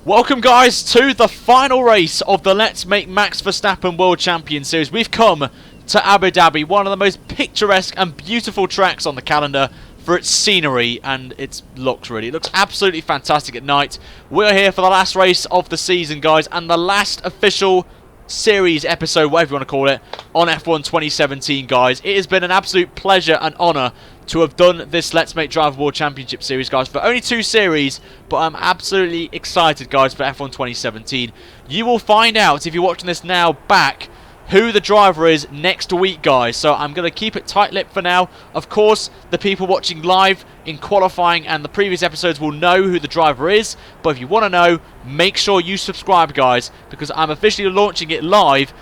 Welcome guys to the final race of the Let's Make Max Verstappen World Champion Series. We've come to Abu Dhabi, one of the most picturesque and beautiful tracks on the calendar for its scenery and its looks really. It looks absolutely fantastic at night. We're here for the last race of the season guys and the last official series episode, whatever you want to call it, on F1 2017 guys. It has been an absolute pleasure and honour to have done this Let's Make Driver World Championship Series guys for only 2 series, but I'm absolutely excited guys for F1 2017. You will find out if you're watching this now back who the driver is next week guys, so I'm going to keep it tight-lipped for now. Of course the people watching live in qualifying and the previous episodes will know who the driver is, but if you want to know, make sure you subscribe guys, because I'm officially launching it live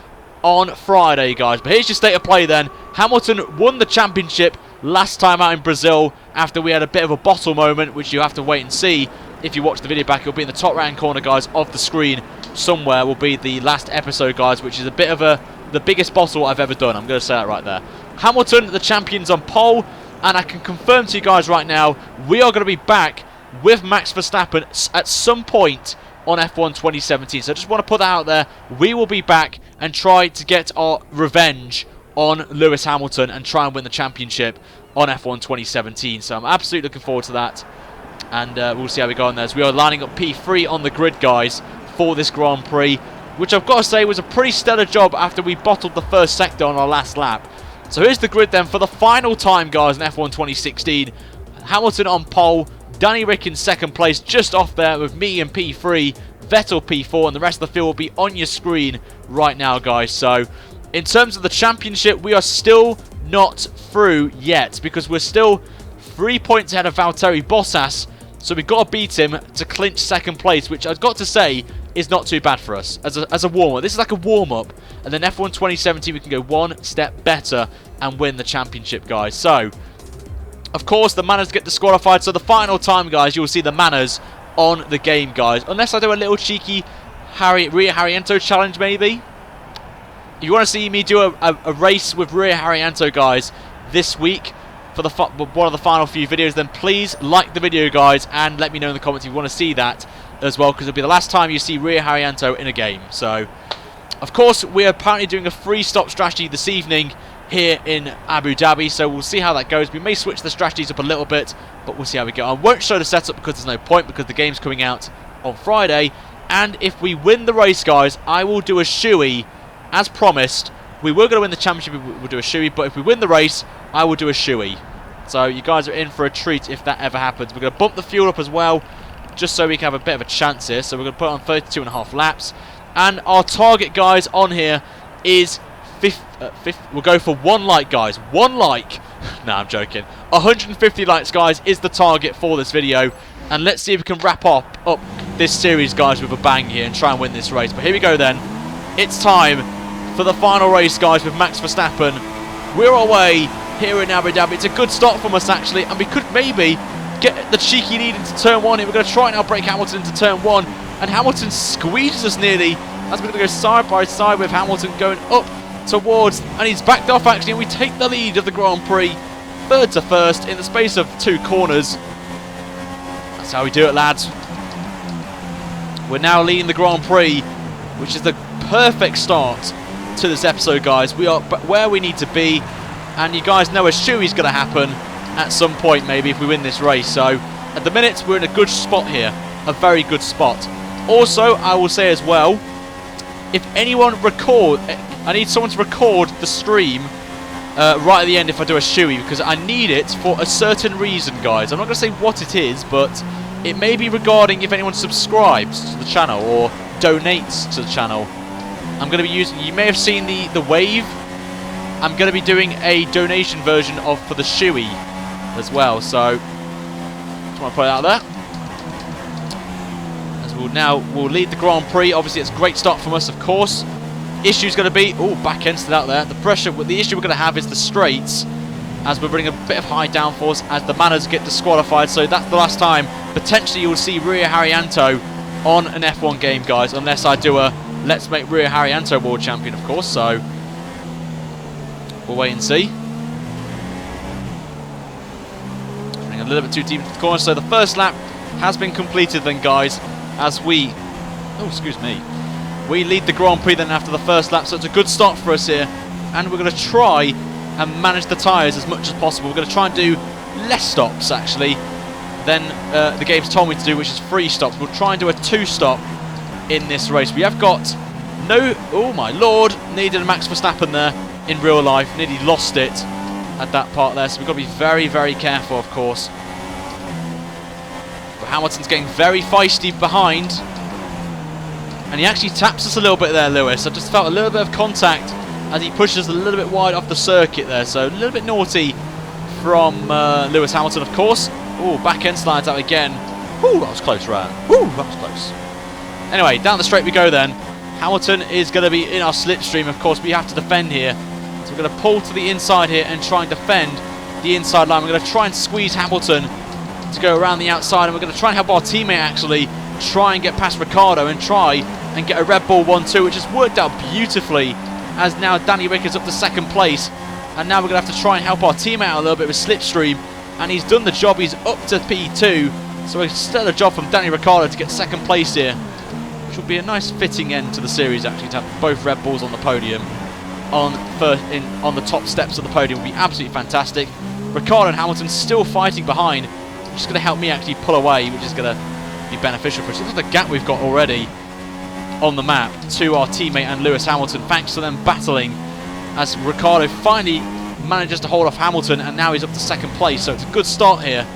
on Friday guys. But here's your state of play then. Hamilton won the championship last time out in Brazil after we had a bit of a bottle moment, which you have to wait and see. If you watch the video back, it'll be in the top right hand corner guys of the screen somewhere will be the last episode guys, which is a bit of the biggest bottle I've ever done. I'm going to say that right there. Hamilton, the champions on pole, and I can confirm to you guys right now, we are going to be back with Max Verstappen at some point on F1 2017. So I just want to put that out there. We will be back and try to get our revenge on Lewis Hamilton and try and win the championship on F1 2017. So I'm absolutely looking forward to that. And we'll see how we go on there. As we are lining up P3 on the grid, guys, for this Grand Prix, which I've got to say was a pretty stellar job after we bottled the first sector on our last lap. So here's the grid then for the final time, guys, in F1 2016. Hamilton on pole, Danny Rick in second place, just off there with me in P3, Vettel P4, and the rest of the field will be on your screen right now, guys. So in terms of the championship, we are still not through yet because we're still 3 points ahead of Valtteri Bottas. So we've got to beat him to clinch second place, which I've got to say is not too bad for us as a warm-up. This is like a warm-up, and then F1 2017 we can go one step better and win the championship, guys. So, of course, the Manners get disqualified. So the final time, guys, you'll see the Manners on the game, guys. Unless I do a little cheeky Ria Harriento challenge, maybe. If you want to see me do a race with Ria Harriento, guys, this week for one of the final few videos, then please like the video, guys, and let me know in the comments if you want to see that as well, because it'll be the last time you see Ria Harriento in a game. So, of course, we're apparently doing a free stop strategy this evening here in Abu Dhabi, so we'll see how that goes. We may switch the strategies up a little bit, but we'll see how we go. I won't show the setup because there's no point, because the game's coming out on Friday. And if we win the race, guys, I will do a shoey, as promised. We were going to win the championship, we'll do a shoey, but if we win the race, I will do a shoey. So you guys are in for a treat if that ever happens. We're going to bump the fuel up as well, just so we can have a bit of a chance here. So we're going to put it on 32.5 laps. And our target, guys, on here is we'll go for 1 like, guys. 1 like. Nah, I'm joking. 150 likes, guys, is the target for this video. And let's see if we can wrap up this series, guys, with a bang here and try and win this race. But here we go then. It's time for the final race, guys, with Max Verstappen. We're away here in Abu Dhabi. It's a good start from us, actually, and we could maybe get the cheeky lead into turn 1 here. We're going to try and now break Hamilton into turn 1, and Hamilton squeezes us nearly as we're going to go side by side with Hamilton going up towards, and he's backed off actually, and we take the lead of the Grand Prix, third to first in the space of 2 corners. That's how we do it, lads. We're now leading the Grand Prix, which is the perfect start to this episode, guys. We are where we need to be, and you guys know a shoey's going to happen at some point maybe if we win this race. So at the minute we're in a good spot here, a very good spot. Also, I will say as well, if anyone I need someone to record the stream right at the end if I do a shoey, because I need it for a certain reason, guys. I'm not going to say what it is, but it may be regarding if anyone subscribes to the channel or donates to the channel. I'm going to be using, you may have seen the wave. I'm going to be doing a donation version for the shoey as well, so just want to put it out there. As we'll lead the Grand Prix. Obviously, it's a great start from us, of course. Issue's going to be, back end out there. The issue we're going to have is the straights, as we're running a bit of high downforce as the Manners get disqualified. So that's the last time potentially you'll see Ria Harriento on an F1 game, guys, unless I do a Let's Make Ria Harriento World Champion, of course. So we'll wait and see. Running a little bit too deep into the corner. So the first lap has been completed then, guys, as we Oh, excuse me. We lead the Grand Prix then after the first lap, so it's a good start for us here. And we're going to try and manage the tyres as much as possible. We're going to try and do less stops, actually, than the game's told me to do, which is 3 stops. We'll try and do a 2-stop in this race. We have got no... Oh, my Lord. Needed a Max Verstappen there in real life. Nearly lost it at that part there. So we've got to be very, very careful, of course. But Hamilton's getting very feisty behind. And he actually taps us a little bit there, Lewis. I just felt a little bit of contact as he pushes a little bit wide off the circuit there. So a little bit naughty from Lewis Hamilton, of course. Oh, back end slides out again. Ooh, that was close, right? Ooh, that was close. Anyway, down the straight we go then. Hamilton is going to be in our slipstream. Of course, we have to defend here. So we're going to pull to the inside here and try and defend the inside line. We're going to try and squeeze Hamilton to go around the outside. And we're going to try and help our teammate actually try and get past Ricciardo and try and get a Red Bull 1-2, which has worked out beautifully, as now Danny Ric is up to 2nd place. And now we're going to have to try and help our teammate out a little bit with slipstream. And he's done the job. He's up to P2. So it's still a job from Danny Ricciardo to get 2nd place here. Which will be a nice fitting end to the series, actually, to have both Red Bulls on the podium. On the top steps of the podium will be absolutely fantastic. Ricciardo and Hamilton still fighting behind, which is going to help me actually pull away, which is going to be beneficial for us. Look at the gap we've got already on the map to our teammate and Lewis Hamilton, thanks to them battling, as Ricciardo finally manages to hold off Hamilton, and now he's up to 2nd place. So it's a good start here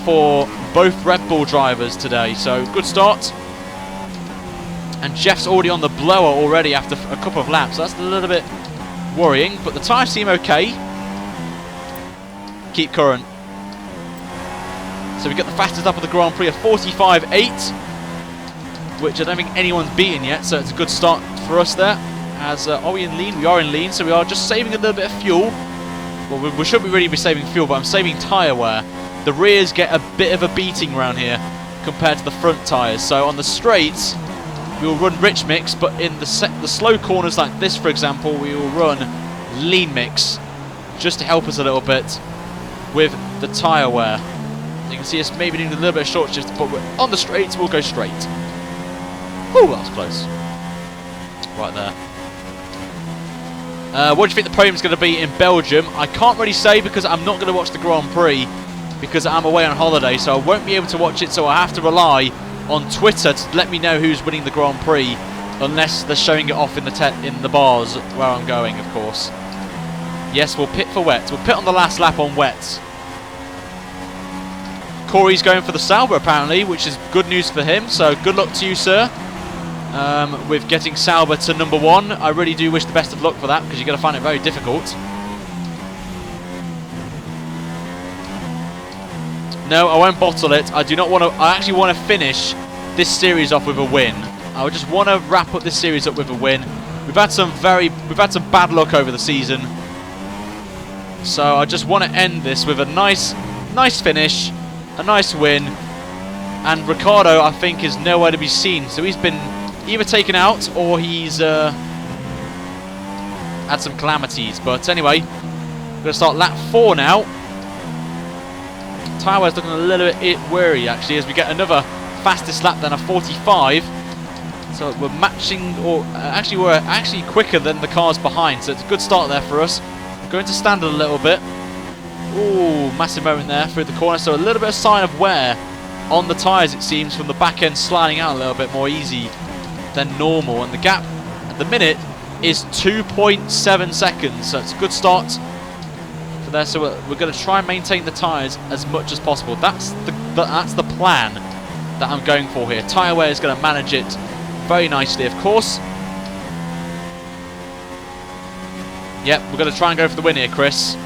for both Red Bull drivers today. So good start. And Jeff's already on the blower already after a couple of laps. So that's a little bit worrying, but the tyres seem okay. Keep current. So we got the fastest lap of the Grand Prix of 45.8, which I don't think anyone's beaten yet. So it's a good start for us there. As are we in lean? We are in lean, so we are just saving a little bit of fuel. Well, we shouldn't really be saving fuel, but I'm saving tyre wear. The rears get a bit of a beating around here compared to the front tyres. So on the straights, we will run rich mix, but in the slow corners like this, for example, we will run lean mix, just to help us a little bit with the tyre wear. You can see us maybe doing a little bit of short shift, but on the straights, we'll go straight. Oh, that was close. Right there. What do you think the podium's going to be in Belgium? I can't really say because I'm not going to watch the Grand Prix because I'm away on holiday, so I won't be able to watch it, so I have to rely on Twitter to let me know who's winning the Grand Prix, unless they're showing it off in the bars where I'm going, of course. Yes, we'll pit for wet. We'll pit on the last lap on wets. Corey's going for the Sauber apparently, which is good news for him, so good luck to you, sir. With getting Sauber to number 1. I really do wish the best of luck for that, because you're going to find it very difficult. No, I won't bottle it. I do not want to. I actually want to finish this series off with a win. I just want to wrap up this series up with a win. We've had some bad luck over the season, so I just want to end this with a nice finish, a nice win. And Ricciardo, I think, is nowhere to be seen. So he's been either taken out or he's had some calamities. But anyway, we're going to start lap 4 now. Tyre wear's looking a little bit weary actually, as we get another fastest lap than a 45. So we're matching, or actually we're actually quicker than the cars behind. So it's a good start there for us. We're going to standard a little bit. Ooh, massive moment there through the corner. So a little bit of sign of wear on the tyres, it seems, from the back end sliding out a little bit more easy than normal. And the gap at the minute is 2.7 seconds. So it's a good start for there. So we're going to try and maintain the tyres as much as possible. That's the plan that I'm going for here. Tyre wear is going to manage it very nicely, of course. Yep, we're going to try and go for the win here, Chris.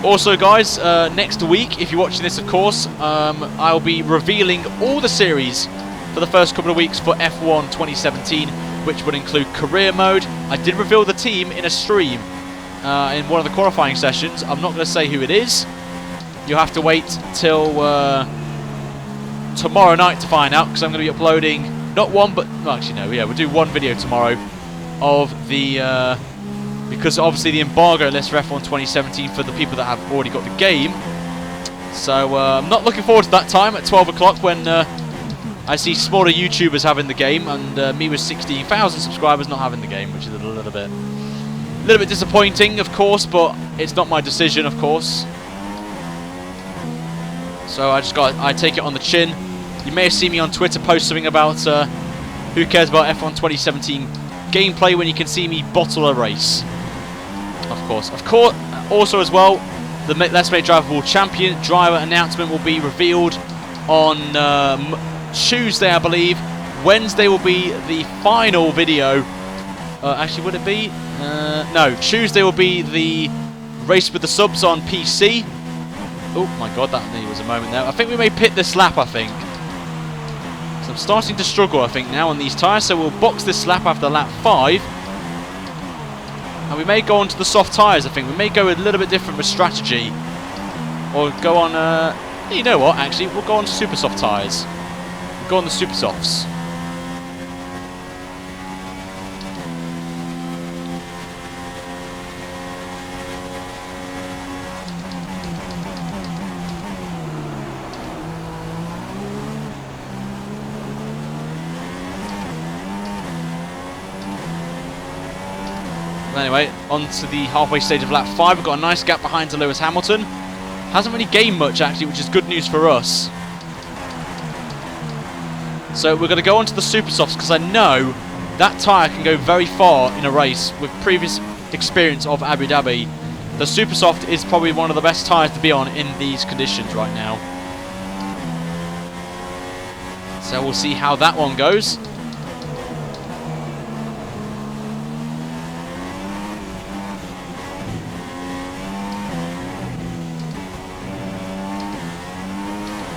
Also, guys, next week, if you're watching this, of course, I'll be revealing all the series for the first couple of weeks for F1 2017, which would include career mode. I did reveal the team in a stream in one of the qualifying sessions. I'm not going to say who it is. You'll have to wait till tomorrow night to find out, because I'm going to be uploading not one, but well, actually no, yeah, we'll do one video tomorrow of the because obviously the embargo list for F1 2017 for the people that have already got the game So I'm not looking forward to that time at 12 o'clock when I see smaller YouTubers having the game and me with 16,000 subscribers not having the game, which is a little bit disappointing, of course, but it's not my decision, of course. So I take it on the chin. You may have seen me on Twitter post something about who cares about F1 2017 gameplay when you can see me bottle a race. Of course. Also as well, the Let's Make Drivable Champion driver announcement will be revealed on Tuesday, I believe. Wednesday will be the final video. Actually, would it be? No, Tuesday will be the race with the subs on PC. Oh my god, that was a moment there. I think we may pit this lap, I think. So I'm starting to struggle, I think, now on these tyres. So we'll box this lap after lap 5. And we may go on to the soft tyres, I think. We may go a little bit different with strategy. Or go on, you know what, actually, we'll go on to super soft tyres. We'll go on the super softs. Anyway, on to the halfway stage of lap 5. We've got a nice gap behind to Lewis Hamilton. Hasn't really gained much, actually, which is good news for us. So we're going to go on to the super softs because I know that tyre can go very far in a race. With previous experience of Abu Dhabi, the super soft is probably one of the best tyres to be on in these conditions right now. So we'll see how that one goes.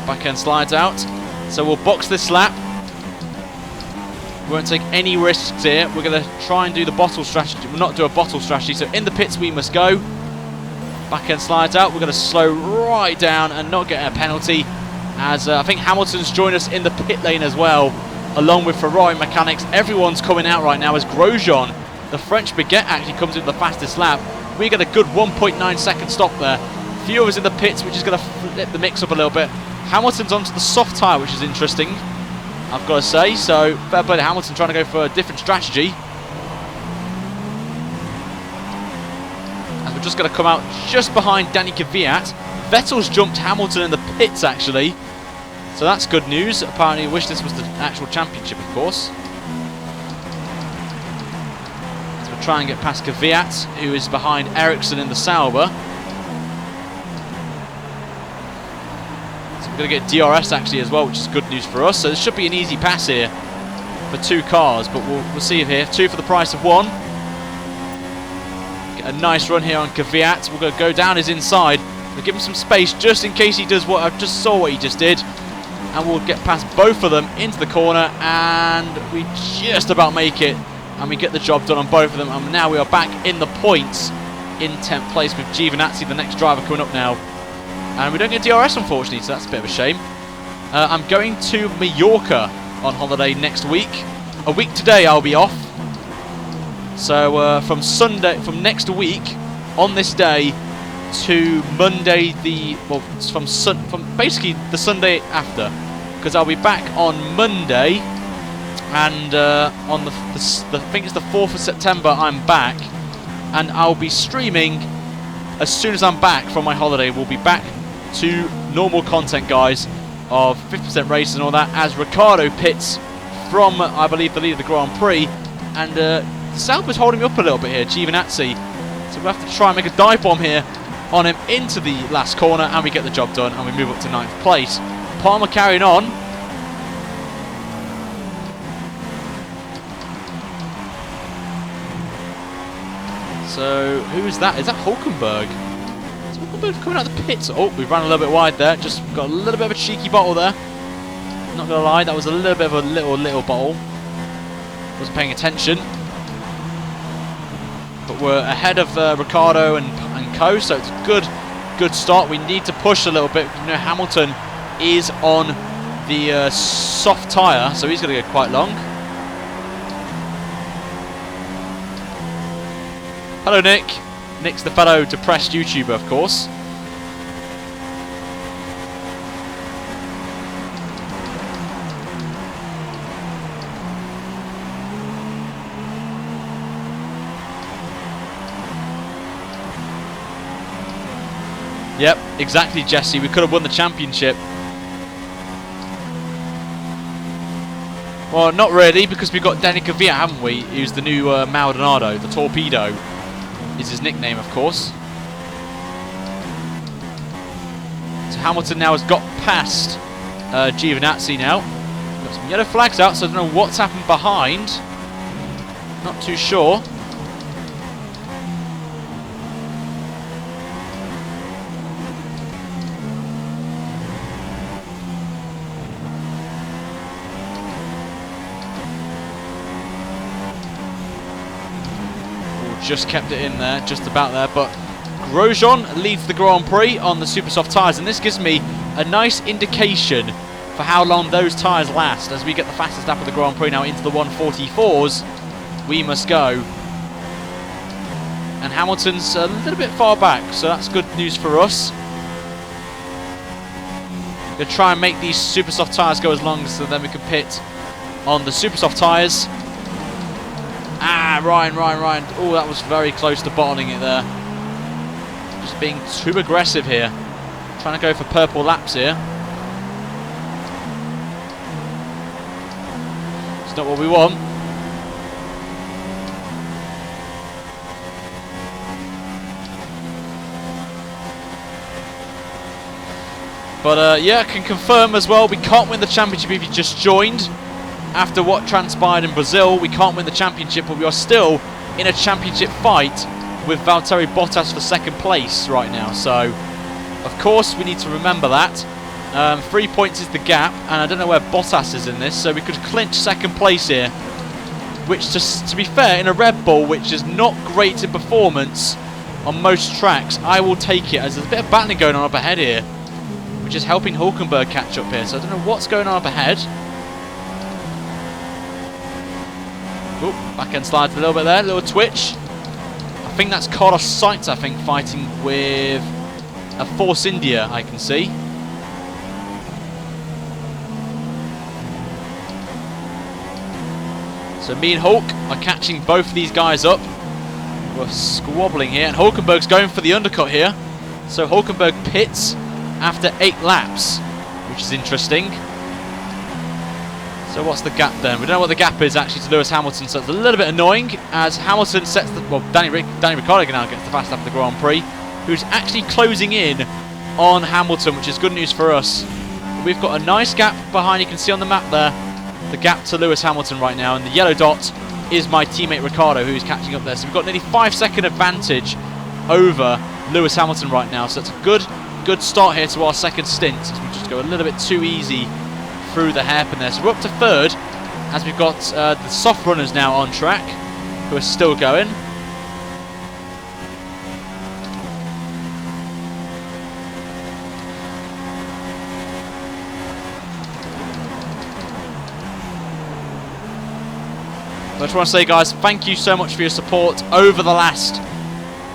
Backhand slides out. So we'll box this lap. We won't take any risks here. We're going to try and do the bottle strategy. We'll not do a bottle strategy. So in the pits we must go. Backhand slides out. We're going to slow right down and not get a penalty. As I think Hamilton's joined us in the pit lane as well, along with Ferrari mechanics. Everyone's coming out right now as Grosjean, the French baguette, actually comes in the fastest lap. We get a good 1.9 second stop there. Few of us in the pits, which is going to flip the mix up a little bit. Hamilton's onto the soft tyre, which is interesting, I've got to say. So, fair play to Hamilton trying to go for a different strategy. And we're just going to come out just behind Danny Kvyat. Vettel's jumped Hamilton in the pits, actually. So that's good news. Apparently, I wish this was the actual championship, of course. So we'll try and get past Kvyat, who is behind Ericsson in the Sauber. We're going to get DRS actually as well, which is good news for us. So this should be an easy pass here for two cars, but we'll see here. Two for the price of one. Get a nice run here on Kvyat. We're going to go down his inside. We'll give him some space just in case he does what I just saw what he just did. And we'll get past both of them into the corner, and we just about make it. And we get the job done on both of them. And now we are back in the points in 10th place with Giovinazzi, the next driver, coming up now. And we don't get DRS, unfortunately, so that's a bit of a shame. I'm going to Mallorca on holiday next week. A week today I'll be off. So from next week, on this day, to Monday from basically the Sunday after. Because I'll be back on Monday, and on I think it's the 4th of September I'm back. And I'll be streaming as soon as I'm back from my holiday. We'll be back to normal content, guys, of 50% races and all that, as Ricciardo pits from, I believe, the lead of the Grand Prix, and Sauber's holding me up a little bit here, Giovinazzi, so we'll have to try and make a dive bomb here on him into the last corner, and we get the job done, and we move up to 9th place. Palmer carrying on. So, who's that? Is that Hulkenberg? Coming out of the pits. Oh, we've run a little bit wide there. Just got a little bit of a cheeky bottle there. Not gonna lie, that was a little bit of a little bottle. Wasn't paying attention. But we're ahead of Ricciardo and co, so it's a good start. We need to push a little bit. You know, Hamilton is on the soft tyre, so he's going to go quite long. Hello, Nick. Nick's the fellow depressed YouTuber, of course. Yep, exactly, Jesse. We could have won the championship. Well, not really, because we've got Danica Villa, haven't we? Who's the new Maldonado, the Torpedo is his nickname, of course. So Hamilton now has got past Giovinazzi now. Got some yellow flags out, so I don't know what's happened behind. Not too sure. Just kept it in there, just about there, but Grosjean leads the Grand Prix on the super soft tyres, and this gives me a nice indication for how long those tyres last. As we get the fastest lap of the Grand Prix now into the 144s, we must go. And Hamilton's a little bit far back, so that's good news for us. We're going to try and make these super soft tyres go as long so then we can pit on the super soft tyres. Ah, Ryan. Oh, that was very close to bottling it there. Just being too aggressive here. Trying to go for purple laps here. It's not what we want. But yeah, I can confirm as well, we can't win the championship if you just joined. After what transpired in Brazil, we can't win the championship, but we are still in a championship fight with Valtteri Bottas for second place right now. So, of course, we need to remember that. 3 points is the gap, and I don't know where Bottas is in this, so we could clinch second place here. Which, just to be fair, in a Red Bull, which is not great in performance on most tracks, I will take it, as there's a bit of battling going on up ahead here, which is helping Hulkenberg catch up here. So I don't know what's going on up ahead. Oh, back end slides a little bit there, a little twitch. I think that's Carlos Sainz, I think, fighting with a Force India, I can see. So me and Hulk are catching both of these guys up. We're squabbling here, and Hulkenberg's going for the undercut here. So Hulkenberg pits after 8 laps, which is interesting. So what's the gap then? We don't know what the gap is actually to Lewis Hamilton, so it's a little bit annoying as Hamilton sets the... Well, Danny Ricciardo now gets the fast lap of the Grand Prix, who's actually closing in on Hamilton, which is good news for us. We've got a nice gap behind, you can see on the map there, the gap to Lewis Hamilton right now, and the yellow dot is my teammate Ricciardo, who's catching up there. So we've got nearly 5-second advantage over Lewis Hamilton right now, so it's a good start here to our second stint, as we just go a little bit too easy through the hairpin there. So we're up to third, as we've got the soft runners now on track, who are still going. I just want to say, guys, thank you so much for your support over the last,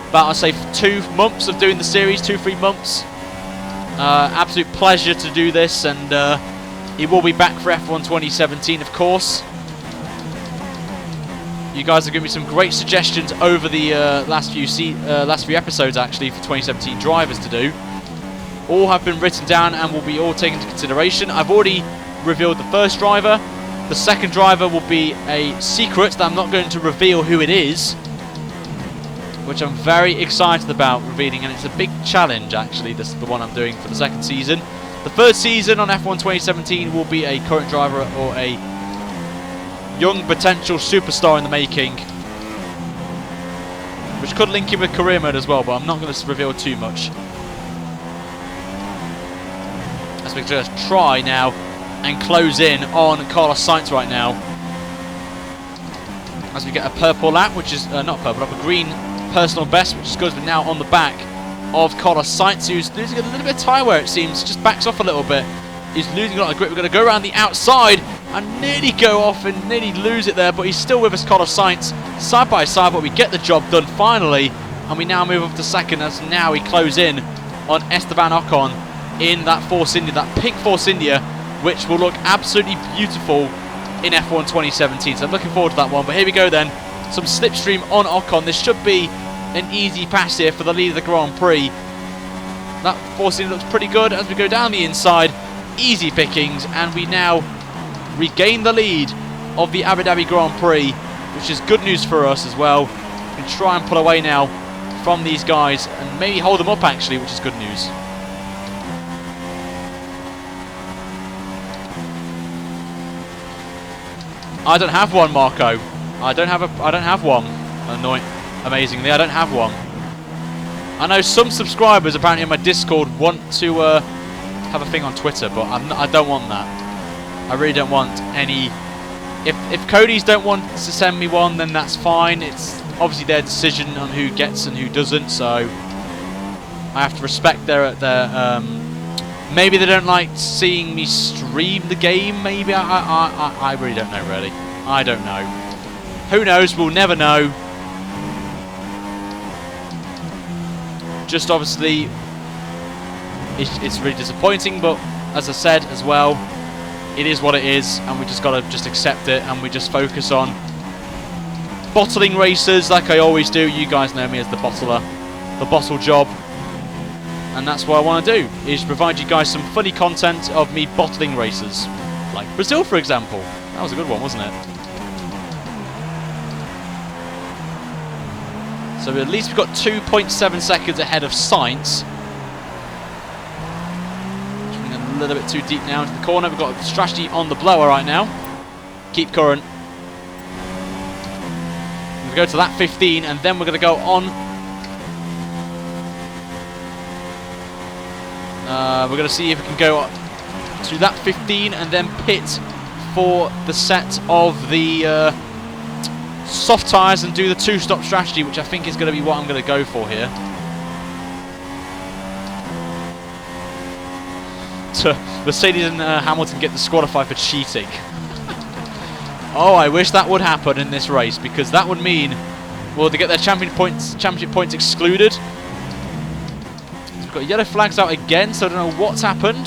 about, I'd say, 2 months of doing the series, 2-3 months. Absolute pleasure to do this, and it will be back for F1 2017, of course. You guys have given me some great suggestions over the last few episodes, actually, for 2017 drivers to do. All have been written down and will be all taken into consideration. I've already revealed the first driver. The second driver will be a secret that I'm not going to reveal who it is, which I'm very excited about revealing, and it's a big challenge actually, this is the one I'm doing for the second season. The third season on F1 2017 will be a current driver or a young potential superstar in the making, which could link in with career mode as well, but I'm not going to reveal too much. As we just try now and close in on Carlos Sainz right now, as we get a purple lap, which is not purple lap, a green personal best, which is good. We're now on the back of Carlos Sainz, who's losing a little bit of tyre wear, it seems. Just backs off a little bit. He's losing a lot of grip. We're going to go around the outside and nearly go off and nearly lose it there, but he's still with us, Carlos Sainz, side by side, but we get the job done finally, and we now move up to second as now we close in on Esteban Ocon in that Force India, that pink Force India, which will look absolutely beautiful in F1 2017. So I'm looking forward to that one. But here we go then. Some slipstream on Ocon. This should be an easy pass here for the lead of the Grand Prix. That forcing looks pretty good as we go down the inside. Easy pickings, and we now regain the lead of the Abu Dhabi Grand Prix, which is good news for us as well. We can try and pull away now from these guys and maybe hold them up actually, which is good news. I don't have one, Marco. I don't have one. Amazingly, I don't have one. I know some subscribers apparently in my Discord want to have a thing on Twitter, but I don't want that. I really don't want any. If Cody's don't want to send me one, then that's fine. It's obviously their decision on who gets and who doesn't, so I have to respect their maybe they don't like seeing me stream the game. Maybe I really don't know. Really, I don't know. Who knows? We'll never know. Just obviously, it's really disappointing. But as I said as well, it is what it is, and we just gotta just accept it, and we just focus on bottling races like I always do. You guys know me as the bottler, the bottle job. And that's what I want to do, is provide you guys some funny content of me bottling races. Like Brazil, for example. That was a good one, wasn't it? So at least we've got 2.7 seconds ahead of Sainz. A little bit too deep now into the corner. We've got a strategy on the blower right now. Keep current. We're going to go to that 15, and then we're going to go on. We're going to see if we can go to that 15 and then pit for the set of the soft tyres and do the two-stop strategy, which I think is going to be what I'm going to go for here. To Mercedes and Hamilton get disqualified for cheating. Oh, I wish that would happen in this race, because that would mean, well, they get their championship points excluded. We've got yellow flags out again, so I don't know what's happened.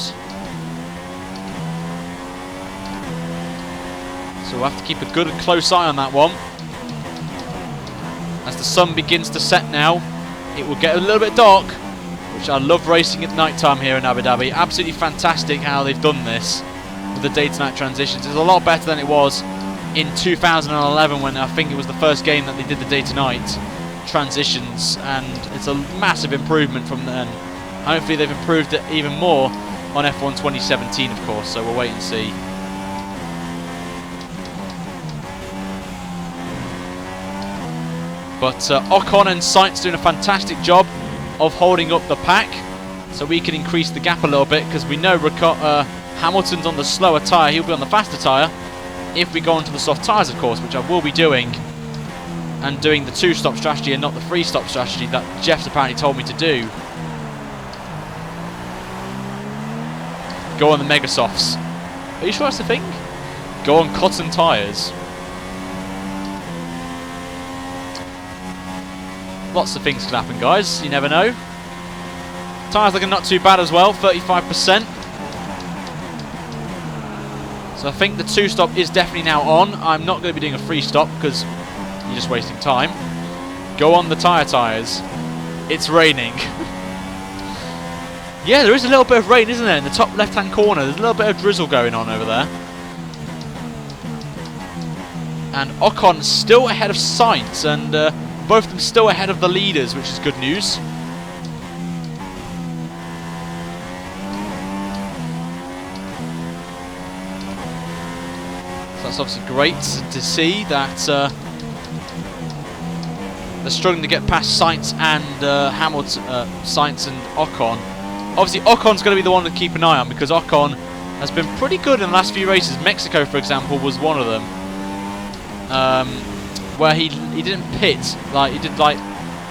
So we'll have to keep a good and close eye on that one. As the sun begins to set now, it will get a little bit dark, which I love racing at night time here in Abu Dhabi. Absolutely fantastic how they've done this with the day to night transitions. It's a lot better than it was in 2011, when I think it was the first game that they did the day to night transitions, and it's a massive improvement from then. Hopefully they've improved it even more on F1 2017, of course, so we'll wait and see. But Ocon and Sainz doing a fantastic job of holding up the pack, so we can increase the gap a little bit, because we know Hamilton's on the slower tyre, he'll be on the faster tyre if we go onto the soft tyres, of course, which I will be doing, and doing the two-stop strategy and not the three-stop strategy that Jeff's apparently told me to do. Go on the mega softs. Are you sure that's the thing? Go on cotton tyres. Lots of things can happen, guys. You never know. Tyres looking not too bad as well, 35%. So I think the two-stop is definitely now on. I'm not going to be doing a free-stop because you're just wasting time. Go on the tyres. It's raining. Yeah, there is a little bit of rain, isn't there? In the top left-hand corner, there's a little bit of drizzle going on over there. And Ocon still ahead of Sainz, and both of them still ahead of the leaders, which is good news. So that's obviously great to see that they're struggling to get past Sainz and Hamilton, Sainz and Ocon. Obviously, Ocon's going to be the one to keep an eye on, because Ocon has been pretty good in the last few races. Mexico, for example, was one of them, where he didn't pit. Like he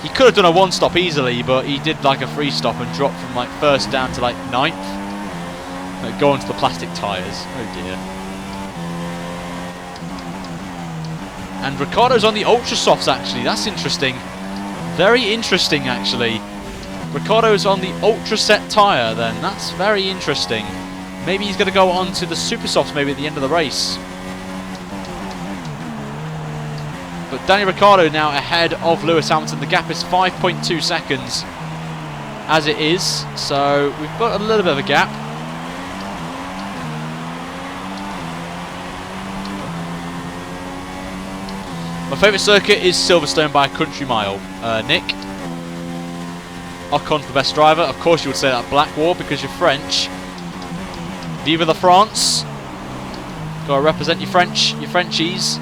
could have done a one-stop easily, but he did like a three-stop and dropped from like first down to like ninth. Like, go onto the plastic tyres. Oh dear. And Ricciardo's on the ultra softs, actually. That's interesting. Very interesting, actually. Ricciardo's on the ultra set tyre then. That's very interesting. Maybe he's going to go on to the super softs maybe at the end of the race. But Daniel Ricciardo now ahead of Lewis Hamilton. The gap is 5.2 seconds. as it is. So we've got a little bit of a gap. My favourite circuit is Silverstone by a country mile. Nick? Ocon's the best driver. Of course you would say that Blackwall because you're French. Vive la France. Gotta represent your Frenchies.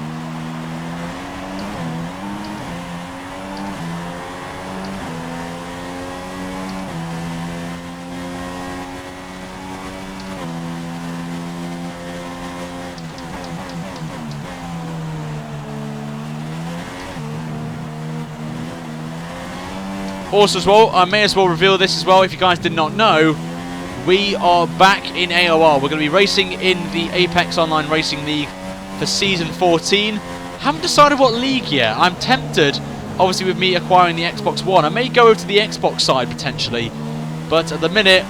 Also as well, I may as well reveal this as well if you guys did not know, we are back in AOR. We're going to be racing in the Apex Online Racing League for Season 14. Haven't decided what league yet. I'm tempted, obviously with me acquiring the Xbox One. I may go over to the Xbox side potentially, but at the minute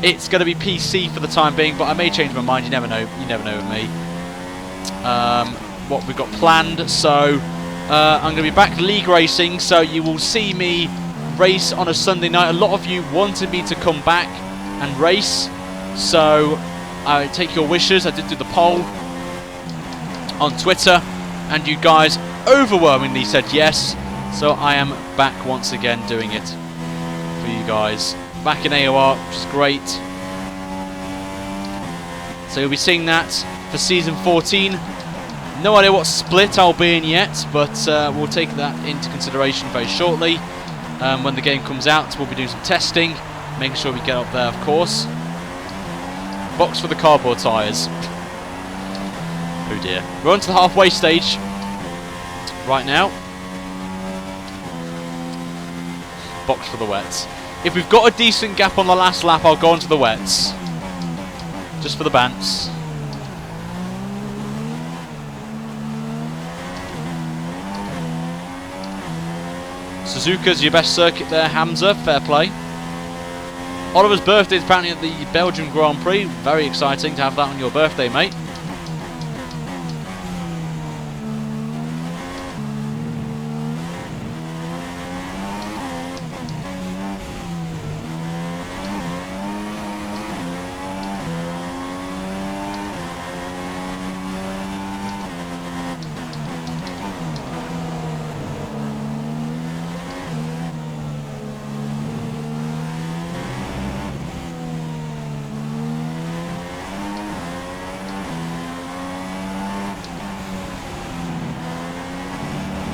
it's going to be PC for the time being, but I may change my mind. You never know. You never know with me. What we've got planned. So I'm going to be back league racing, so you will see me race on a Sunday night. A lot of you wanted me to come back and race, so I take your wishes. I did do the poll on Twitter and you guys overwhelmingly said yes, so I am back once again doing it for you guys. Back in AOR, which is great. So you'll be seeing that for Season 14. No idea what split I'll be in yet, but we'll take that into consideration very shortly. When the game comes out, we'll be doing some testing, making sure we get up there, of course. Box for the cardboard tyres. Oh dear. We're on to the halfway stage right now. Box for the wets. If we've got a decent gap on the last lap, I'll go on to the wets. Just for the bants. Suzuka's your best circuit there, Hamza. Fair play. Oliver's birthday is apparently at the Belgian Grand Prix. Very exciting to have that on your birthday, mate.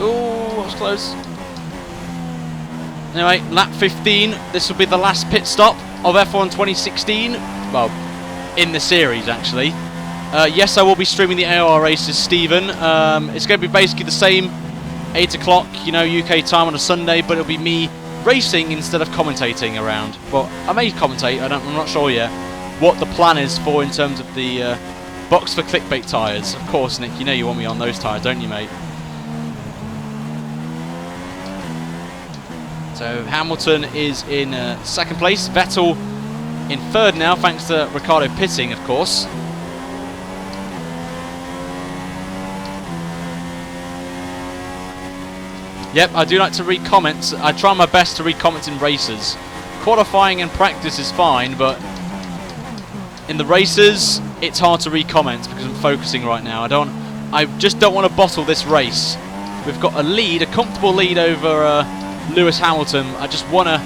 Oh, that was close. Anyway, lap 15. This will be the last pit stop of F1 2016. Well, in the series, actually. Yes, I will be streaming the AOR races, Stephen. It's going to be basically the same 8 o'clock, you know, UK time on a Sunday, but it'll be me racing instead of commentating around. Well, I may commentate, I'm not sure yet what the plan is for in terms of the box for clickbait tyres. Of course, Nick, you know you want me on those tyres, don't you, mate? So Hamilton is in second place, Vettel in third now, thanks to Ricciardo pitting, of course. Yep, I do like to read comments. I try my best to read comments in races. Qualifying and practice is fine, but in the races, it's hard to read comments because I'm focusing right now. I just don't want to bottle this race. We've got a lead, a comfortable lead over Lewis Hamilton. I just want to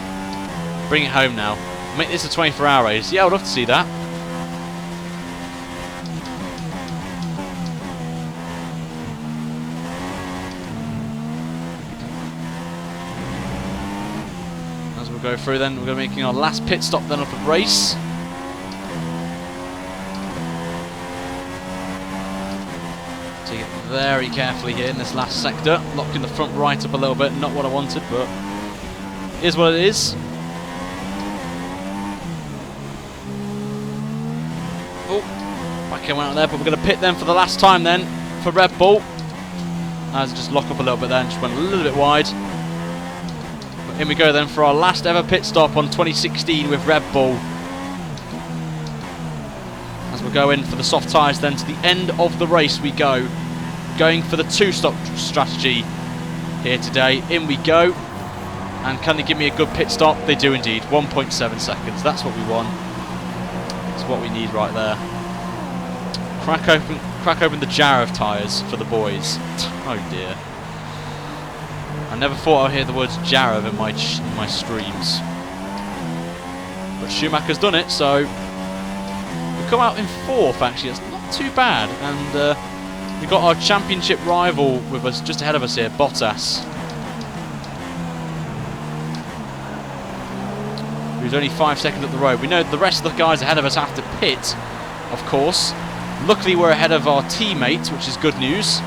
bring it home now. Make this a 24-hour race. Yeah, I would love to see that. As we'll go through then, we're going to be making our last pit stop then of the race. Take it very carefully here in this last sector. Locking the front right up a little bit. Not what I wanted, but it is what it is. Oh, back in went out there, but we're going to pit then for the last time then for Red Bull. As just lock up a little bit there and just went a little bit wide. But in we go then for our last ever pit stop on 2016 with Red Bull. As we'll go in for the soft tyres then to the end of the race we go. Going for the two-stop strategy here today. In we go. And can they give me a good pit stop? They do indeed. 1.7 seconds. That's what we want. That's what we need right there. Crack open the jar of tyres for the boys. Oh dear. I never thought I'd hear the words Jarov in my streams. But Schumacher's done it, so we come out in 4th actually. It's not too bad. And we've got our championship rival with us just ahead of us here, Bottas. Who's only 5 seconds up the road. We know the rest of the guys ahead of us have to pit, of course. Luckily we're ahead of our teammate, which is good news.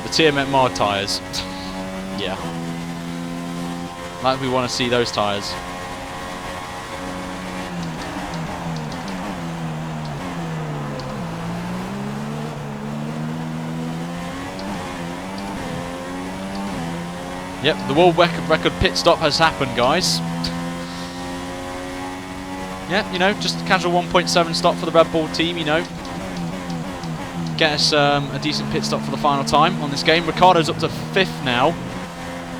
The TMF Mard tyres. Yeah. Like we want to see those tyres. Yep, the world record pit stop has happened, guys. Yeah, you know, just a casual 1.7 stop for the Red Bull team, you know. Get us a decent pit stop for the final time on this game. Ricciardo's up to 5th now.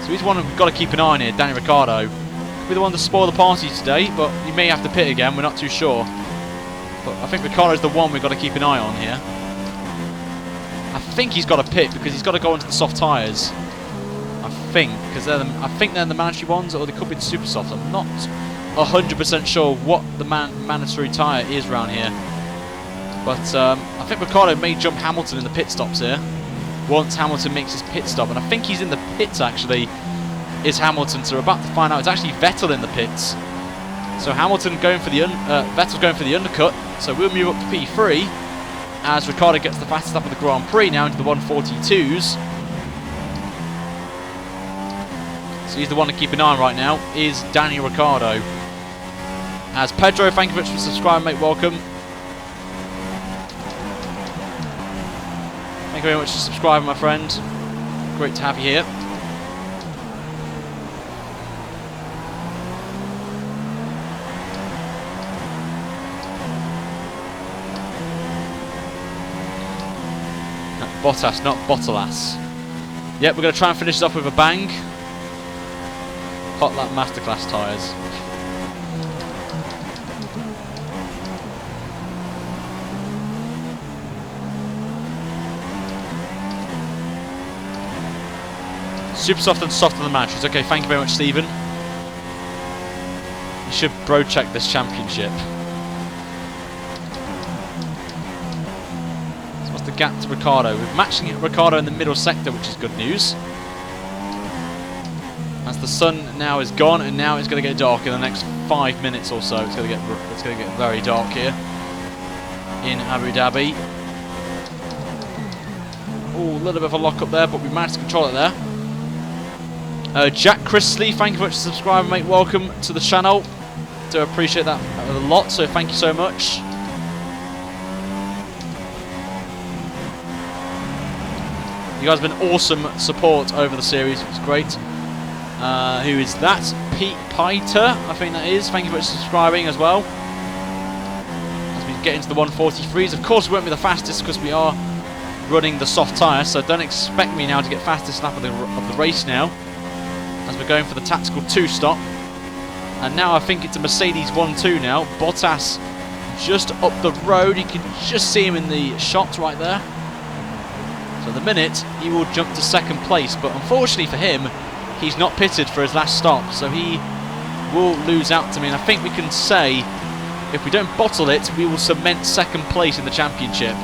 So he's one we've got to keep an eye on here, Danny Ricciardo. Could be the one to spoil the party today, but he may have to pit again, we're not too sure. But I think Ricciardo's the one we've got to keep an eye on here. I think he's got to pit because he's got to go into the soft tyres. I think, because I think they're the mandatory ones, or they could be the super softs. I'm not 100% sure what the mandatory tyre is around here. But I think Ricciardo may jump Hamilton in the pit stops here once Hamilton makes his pit stop. And I think he's in the pits actually, is Hamilton. So we're about to find out. It's actually Vettel in the pits. So Hamilton going for the Vettel's going for the undercut. So we'll move up to P3 as Ricciardo gets the fastest lap of the Grand Prix now into the 142s. So he's the one to keep an eye on right now, is Danny Ricciardo. As Pedro, thank you very much for subscribing, mate, welcome. Thank you very much for subscribing, my friend. Great to have you here. No, Bottas, not Bottalas. Yep, we're going to try and finish this off with a bang. Hot lap masterclass tyres. Super soft and softer than matches. Okay, thank you very much, Stephen. You should bro check this championship. So what's the gap to Ricciardo? We're matching Ricciardo in the middle sector, which is good news. As the sun now is gone, and now it's going to get dark in the next 5 minutes or so. It's going to get very dark here in Abu Dhabi. Oh, a little bit of a lock up there, but we managed to control it there. Jack Chrisley, thank you very much for subscribing, mate. Welcome to the channel. Do appreciate that a lot, so thank you so much. You guys have been awesome support over the series. It's great. Who is that? Pete Piter, I think that is. Thank you very much for subscribing as well. As we get into the 143s, of course we won't be the fastest because we are running the soft tyre, so don't expect me now to get fastest lap of the race now. As we're going for the tactical 2-stop. And now I think it's a Mercedes 1-2 now. Bottas just up the road. You can just see him in the shot right there. So at the minute, he will jump to 2nd place. But unfortunately for him, he's not pitted for his last stop. So he will lose out to me. And I think we can say, if we don't bottle it, we will cement 2nd place in the championship.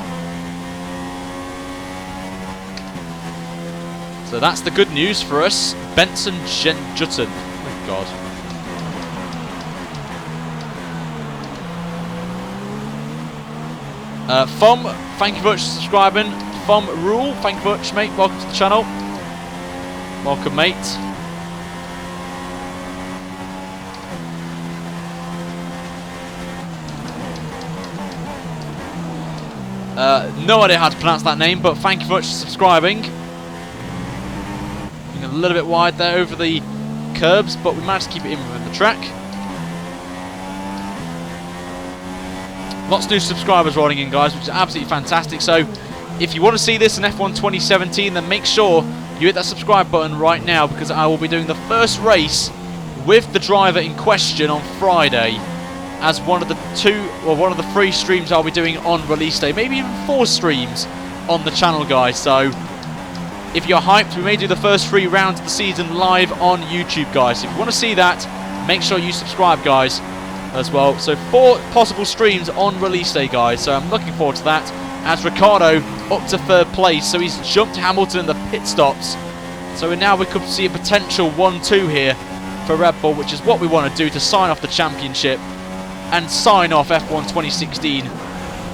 So that's the good news for us. Benson Jutton. Oh God. Fom, thank you very much for subscribing. Fom Rule, thank you very much, mate. Welcome to the channel. Welcome, mate. No idea how to pronounce that name, but thank you very much for subscribing. A little bit wide there over the curbs, but we managed to keep it in within the track. Lots of new subscribers rolling in, guys, which is absolutely fantastic. So if you want to see this in F1 2017, then make sure you hit that subscribe button right now, because I will be doing the first race with the driver in question on Friday as one of the 3 streams I'll be doing on release day. Maybe even 4 streams on the channel, guys. So if you're hyped, we may do the first 3 rounds of the season live on YouTube, guys. If you want to see that, make sure you subscribe, guys, as well. So 4 possible streams on release day, guys. So I'm looking forward to that. As Ricciardo up to 3rd place, so he's jumped Hamilton in the pit stops. So now we could see a potential 1-2 here for Red Bull, which is what we want to do to sign off the championship and sign off F1 2016,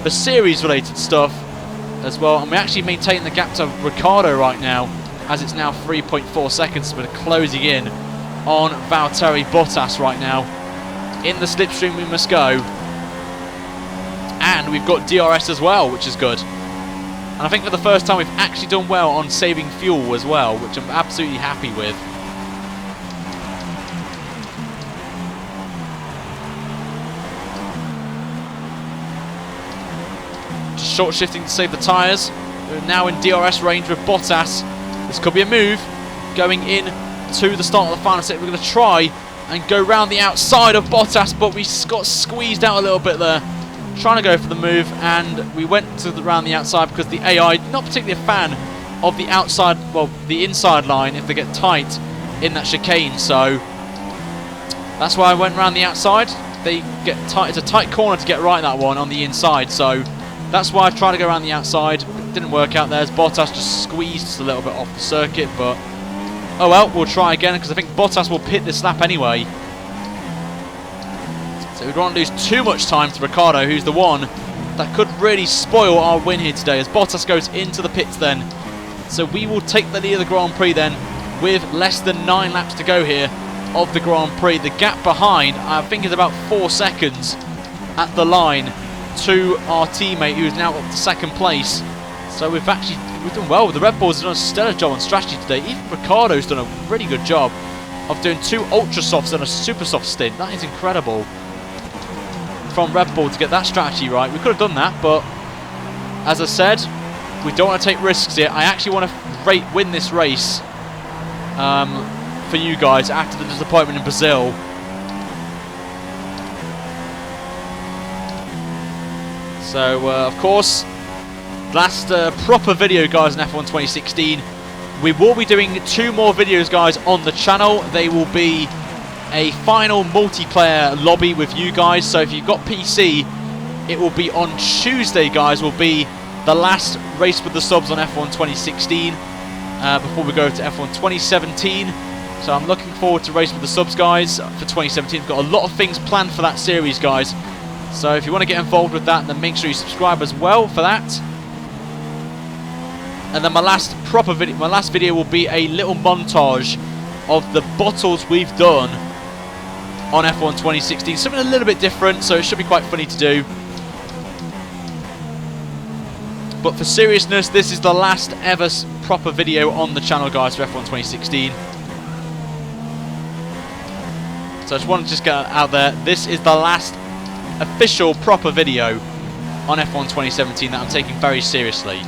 the series-related stuff as well. And we actually maintain the gap to Ricciardo right now, as it's now 3.4 seconds. We're closing in on Valtteri Bottas right now. In the slipstream we must go. And we've got DRS as well, which is good. And I think for the first time we've actually done well on saving fuel as well, which I'm absolutely happy with. Just short shifting to save the tyres. We're now in DRS range with Bottas. This could be a move going in to the start of the final set. We're going to try and go round the outside of Bottas, but we got squeezed out a little bit there, trying to go for the move, and we went to around the outside because the AI, not particularly a fan of the outside, well, the inside line if they get tight in that chicane. So that's why I went around the outside. They get tight. It's a tight corner to get right, that one on the inside. So that's why I tried to go around the outside. It didn't work out there, as Bottas just squeezed us a little bit off the circuit. But oh well, we'll try again, because I think Bottas will pit this lap anyway. So we don't want to lose too much time to Ricciardo, who's the one that could really spoil our win here today, as Bottas goes into the pits then. So we will take the lead of the Grand Prix then, with less than 9 laps to go here of the Grand Prix. The gap behind, I think, is about 4 seconds at the line to our teammate, who is now up to 2nd place. So we've done well. The Red Bulls have done a stellar job on strategy today. Even Ricciardo's done a really good job of doing 2 ultra softs and a super soft stint. That is incredible from Red Bull to get that strategy right. We could have done that, but as I said, we don't want to take risks here. I actually want to win this race for you guys after the disappointment in Brazil. So of course, last proper video, guys, in F1 2016. We will be doing 2 more videos, guys, on the channel. They will be a final multiplayer lobby with you guys. So if you've got PC, it will be on Tuesday, guys, will be the last race with the subs on F1 2016 before we go to F1 2017. So I'm looking forward to racing with the subs, guys, for 2017. We've got a lot of things planned for that series, guys. So if you want to get involved with that, then make sure you subscribe as well for that. And then my last video will be a little montage of the bottles we've done on F1 2016. Something a little bit different, so it should be quite funny to do. But for seriousness, this is the last ever proper video on the channel, guys, for F1 2016. So I just want to get out there. This is the last official proper video on F1 2017 that I'm taking very seriously.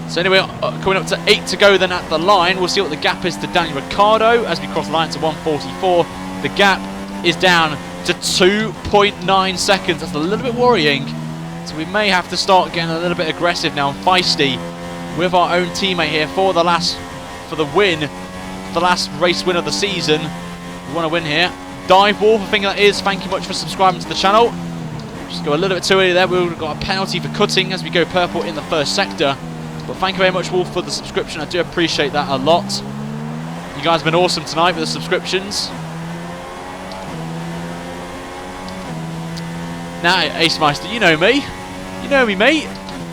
So anyway, coming up to 8 to go then at the line. We'll see what the gap is to Daniel Ricciardo as we cross the line to 1:44. The gap is down to 2.9 seconds. That's a little bit worrying. So we may have to start getting a little bit aggressive now and feisty with our own teammate here for the last race win of the season. We want to win here. Dive Wolf, I think that is. Thank you much for subscribing to the channel. Just go a little bit too early there. We've got a penalty for cutting as we go purple in the first sector. But thank you very much, Wolf, for the subscription. I do appreciate that a lot. You guys have been awesome tonight with the subscriptions. Now, Ace Meister, you know me. You know me, mate.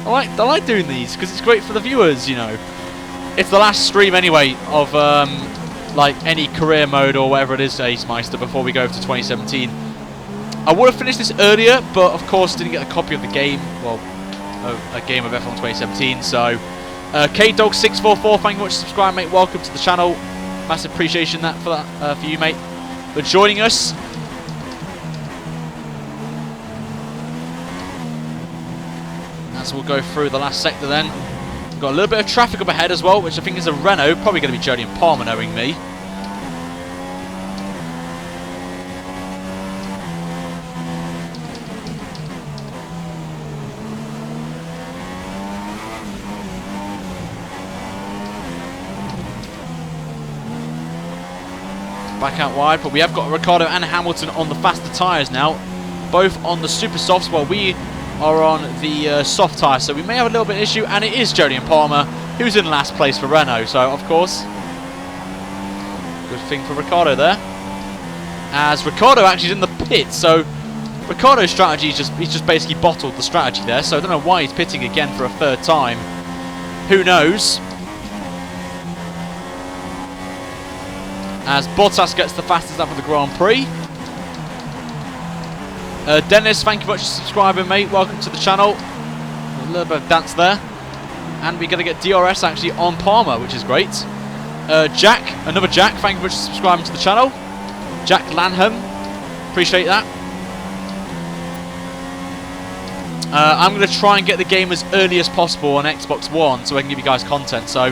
I like doing these because it's great for the viewers, you know. It's the last stream anyway of like any career mode or whatever it is, Ace Meister, before we go over to 2017. I would have finished this earlier, but of course didn't get a copy of the game. Well, a game of F1 2017. So, KDog644, thank you much for subscribing, mate. Welcome to the channel. Massive appreciation for you, mate, for joining us. as we'll go through the last sector then. We've got a little bit of traffic up ahead as well, which I think is a Renault. Probably going to be Jody and Palmer, knowing me. Back out wide, but we have got Ricciardo and Hamilton on the faster tyres now. Both on the super softs, while we are on the soft tyres. So we may have a little bit of issue, and it is Jody and Palmer who's in last place for Renault. So, of course, good thing for Ricciardo there. As Ricciardo actually is in the pit, so Ricciardo's strategy is he's just basically bottled the strategy there. So I don't know why he's pitting again for a third time. Who knows? As Bottas gets the fastest lap of the Grand Prix. Dennis, thank you much for subscribing, mate. Welcome to the channel. A little bit of dance there. And we're going to get DRS actually on Palmer, which is great. Jack, another Jack, thank you much for subscribing to the channel. Jack Lanham, appreciate that. I'm going to try and get the game as early as possible on Xbox One so I can give you guys content. So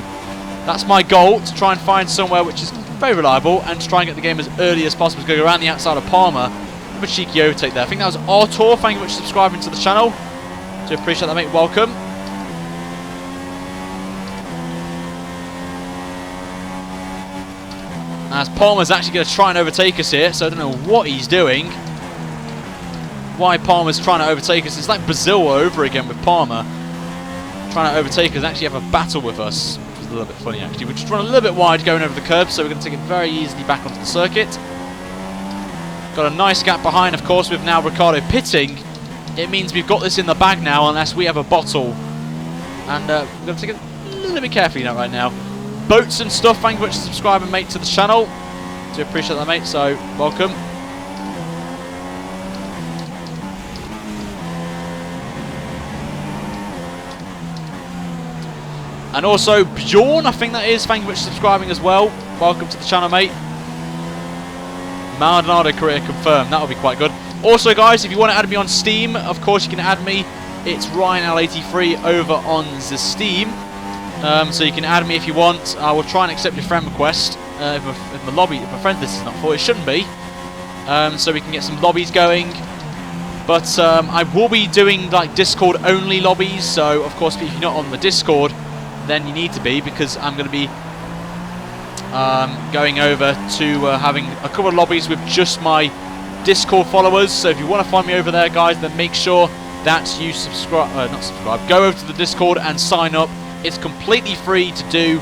that's my goal, to try and find somewhere which is very reliable and to try and get the game as early as possible. To go around the outside of Palmer. A cheeky overtake there. I think that was Artur. Thank you much for subscribing to the channel. Do appreciate that, mate. Welcome. As Palmer's actually going to try and overtake us here, so I don't know what he's doing. Why Palmer's trying to overtake us. It's like Brazil over again with Palmer. Trying to overtake us and actually have a battle with us. Which is a little bit funny, actually. We just run a little bit wide going over the curb, so we're going to take it very easily back onto the circuit. Got a nice gap behind, of course, with now Ricciardo pitting. It means we've got this in the bag now, unless we have a bottle. And we're going to take it a little bit carefully now, right now. Boats and stuff, thank you for subscribing, mate, to the channel. Do appreciate that, mate, so welcome. And also Bjorn, I think that is, thank you for subscribing as well. Welcome to the channel, mate. Maldonado career confirmed. That'll be quite good. Also, guys, if you want to add me on Steam, of course you can add me. It's RyanL83 over on the Steam. So you can add me if you want. I will try and accept your friend request. If my friend this is not for, it shouldn't be. So we can get some lobbies going. But I will be doing like Discord only lobbies. So of course, if you're not on the Discord, then you need to be, because I'm going to be going over to having a couple of lobbies with just my Discord followers. So if you want to find me over there, guys, then make sure that you go over to the Discord and sign up. It's completely free to do.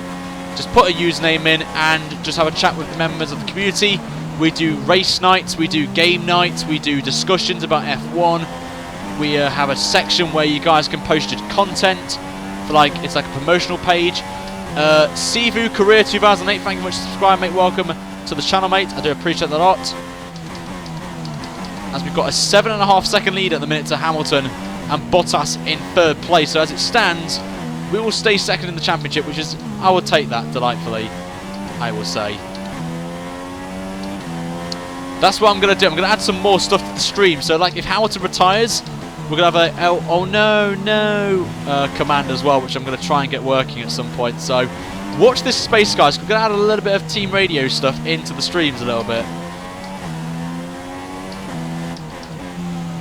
Just put a username in and just have a chat with the members of the community. We do race nights, we do game nights, we do discussions about F1. We have a section where you guys can post your content for it's like a promotional page. Sivu Career 2008, thank you much for subscribing, mate. Welcome to the channel, mate. I do appreciate that a lot. As we've got a 7.5 second lead at the minute to Hamilton and Bottas in third place. So as it stands, we will stay second in the championship, which is, I would take that delightfully, I will say. That's what I'm going to do. I'm going to add some more stuff to the stream. So like if Hamilton retires, we're going to have a oh no command as well, which I'm going to try and get working at some point. So watch this space, guys. We're going to add a little bit of team radio stuff into the streams a little bit.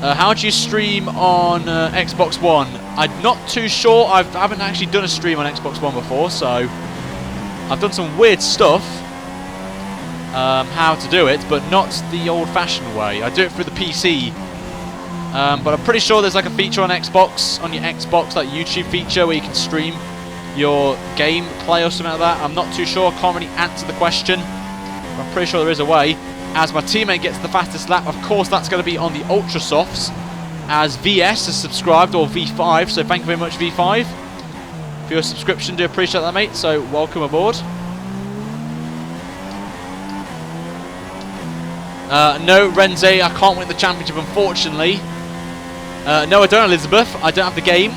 How do you stream on Xbox One? I'm not too sure. I haven't actually done a stream on Xbox One before, so I've done some weird stuff. How to do it, but not the old-fashioned way. I do it through the PC. But I'm pretty sure there's like a feature on Xbox, on your Xbox, like YouTube feature where you can stream your game play or something like that. I'm not too sure. Can't really answer the question. But I'm pretty sure there is a way. As my teammate gets the fastest lap, of course that's going to be on the Ultra Softs. As VS has subscribed, or V5. So thank you very much, V5, for your subscription. Do appreciate that, mate. So welcome aboard. No, Renze, I can't win the championship, unfortunately. No, I don't, Elizabeth. I don't have the game.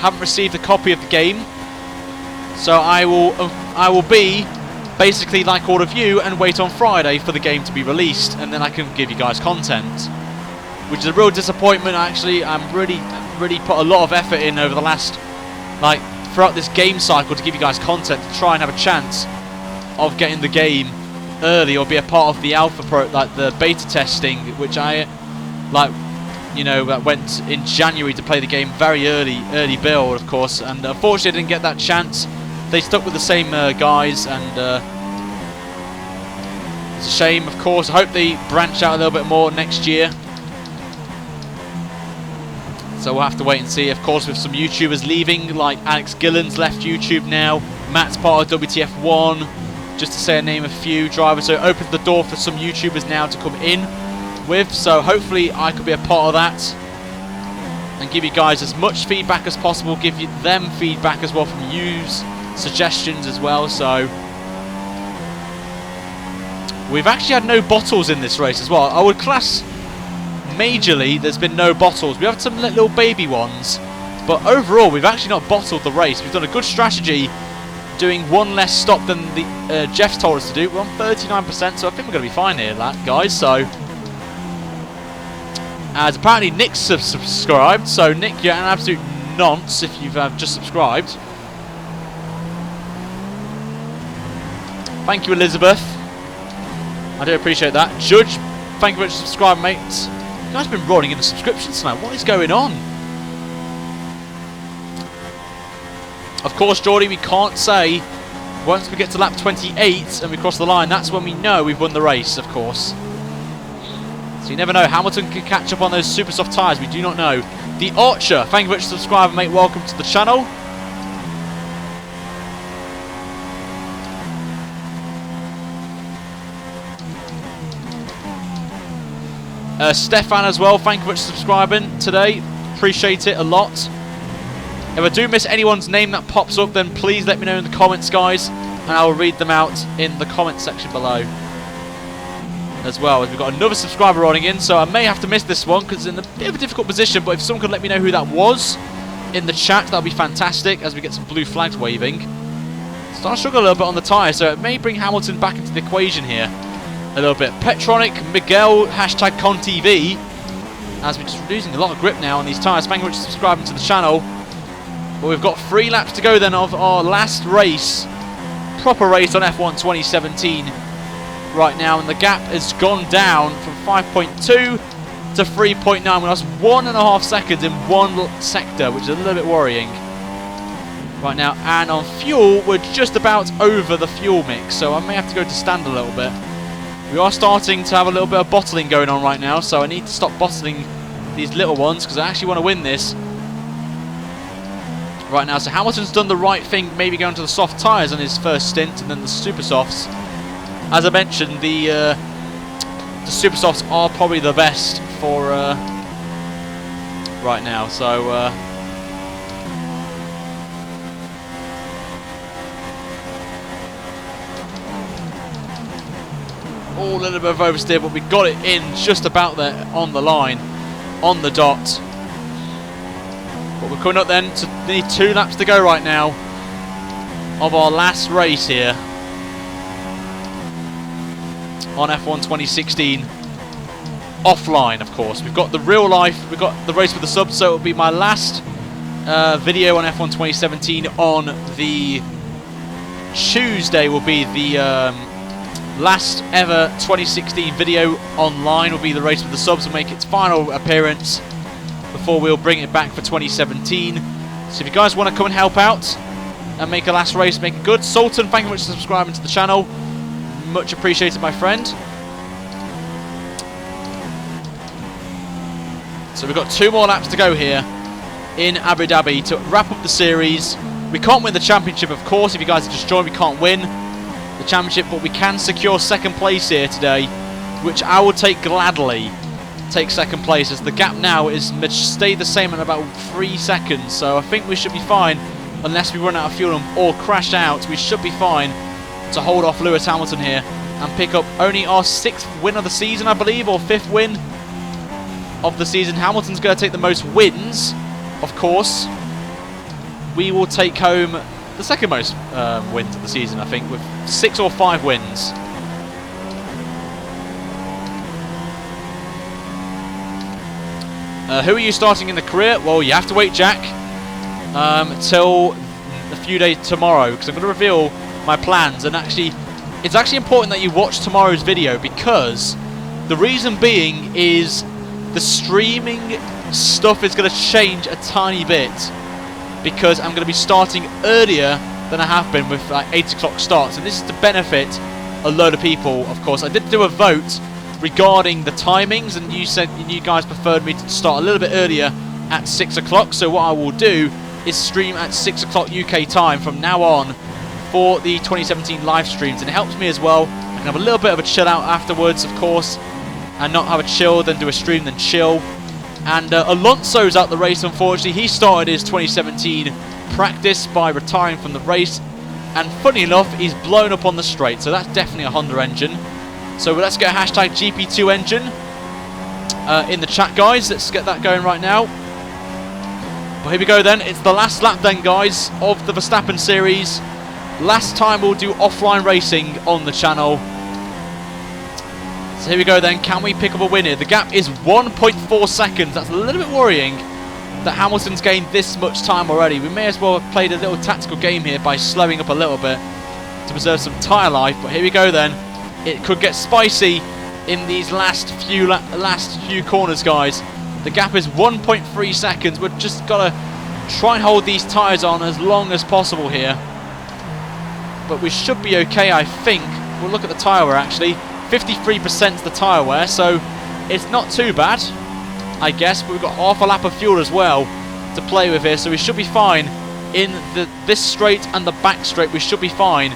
Haven't received a copy of the game. So I will be basically like all of you and wait on Friday for the game to be released, and then I can give you guys content. Which is a real disappointment, actually. I'm really really put a lot of effort in over the last, like, throughout this game cycle to give you guys content to try and have a chance of getting the game early or be a part of the alpha like the beta testing, which I, like, you know, went in January to play the game very early build, of course, and unfortunately I didn't get that chance. They stuck with the same guys, and it's a shame, of course. I hope they branch out a little bit more next year. So we'll have to wait and see. Of course, with some YouTubers leaving, like Alex Gillen's left YouTube now. Matt's part of WTF1, just to say a name a few drivers. So it opens the door for some YouTubers now to come in with. So hopefully I could be a part of that and give you guys as much feedback as possible. Give you them feedback as well from yous, suggestions as well. So we've actually had no bottles in this race as well. I would class majorly there's been no bottles. We have some little baby ones, but overall we've actually not bottled the race. We've done a good strategy doing one less stop than the Jeff's told us to do. We're on 39%, so I think we're going to be fine here, guys. So as apparently Nick's subscribed, so Nick, you're an absolute nonce if you've just subscribed. Thank you, Elizabeth. I do appreciate that. Judge, thank you very much for subscribing, mates. You guys have been rolling in the subscriptions tonight. What is going on? Of course, Geordie, we can't say once we get to lap 28 and we cross the line, that's when we know we've won the race, of course. So you never know. Hamilton can catch up on those super soft tyres. We do not know. The Archer, thank you very much for subscribing, mate. Welcome to the channel. Stefan as well, thank you very much for subscribing today. Appreciate it a lot. If I do miss anyone's name that pops up, then please let me know in the comments, guys, and I will read them out in the comment section below as well. As we've got another subscriber rolling in, so I may have to miss this one because it's in a bit of a difficult position, but if someone could let me know who that was in the chat, that would be fantastic as we get some blue flags waving. Starting to struggle a little bit on the tyre, so it may bring Hamilton back into the equation here a little bit. Petronic Miguel, hashtag ConTV, as we're just losing a lot of grip now on these tyres. Thank you for subscribing to the channel. But we've got 3 laps to go then of our last race, proper race on F1 2017 right now, and the gap has gone down from 5.2 to 3.9. We lost 1.5 seconds in one sector, which is a little bit worrying right now. And on fuel, we're just about over the fuel mix, so I may have to go to stand a little bit. We are starting to have a little bit of bottling going on right now, so I need to stop bottling these little ones because I actually want to win this right now. So Hamilton's done the right thing, maybe going to the soft tyres on his first stint and then the super softs. As I mentioned, the super softs are probably the best for right now. So a little bit of oversteer, but we got it in just about there on the line, on the dot. But we're coming up then to need 2 laps to go right now of our last race here on F1 2016. Offline, of course. We've got the real life, we've got the race with the subs, so it'll be my last video on F1 2017 on the Tuesday. Will be the last ever 2016 video online. Will be the race with the subs, will make its final appearance before we'll bring it back for 2017. So if you guys want to come and help out and make a last race, make it good. Sultan, thank you very much for subscribing to the channel. Much appreciated, my friend. So we've got 2 more laps to go here in Abu Dhabi to wrap up the series. We can't win the championship, of course. If you guys have just joined, we can't win the championship, but we can secure 2nd place here today, which I will take gladly. Take 2nd place, as the gap now is stayed the same at about 3 seconds, so I think we should be fine unless we run out of fuel or crash out. We should be fine to hold off Lewis Hamilton here and pick up only our 6th win of the season, I believe, or 5th win of the season. Hamilton's going to take the most wins, of course. We will take home the 2nd most wins of the season, I think, with 6 or 5 wins. Who are you starting in the career? Well, you have to wait, Jack, till a few days tomorrow, because I'm going to reveal my plans. And actually, it's actually important that you watch tomorrow's video, because the reason being is the streaming stuff is going to change a tiny bit, because I'm going to be starting earlier than I have been with like 8 o'clock starts, and this is to benefit a load of people. Of course, I did do a vote regarding the timings, and you guys preferred me to start a little bit earlier at 6 o'clock. So what I will do is stream at 6 o'clock UK time from now on for the 2017 live streams, and it helps me as well. I can have a little bit of a chill out afterwards, of course, and not have a chill, then do a stream, then chill. And Alonso's out the race, unfortunately. He started his 2017 practice by retiring from the race, and funny enough, he's blown up on the straight, so that's definitely a Honda engine. So let's get a hashtag GP2 engine in the chat, guys. Let's get that going right now. But here we go then. It's the last lap then, guys, of the Verstappen series. Last time we'll do offline racing on the channel. So here we go then. Can we pick up a win here? The gap is 1.4 seconds. That's a little bit worrying that Hamilton's gained this much time already. We may as well have played a little tactical game here by slowing up a little bit to preserve some tyre life. But here we go then. It could get spicy in these last few corners, guys. The gap is 1.3 seconds. We've just got to try and hold these tyres on as long as possible here. But we should be okay, I think. We'll look at the tyre wear, actually. 53% is the tyre wear, so it's not too bad, I guess. But we've got half a lap of fuel as well to play with here, so we should be fine. In this straight and the back straight, we should be fine.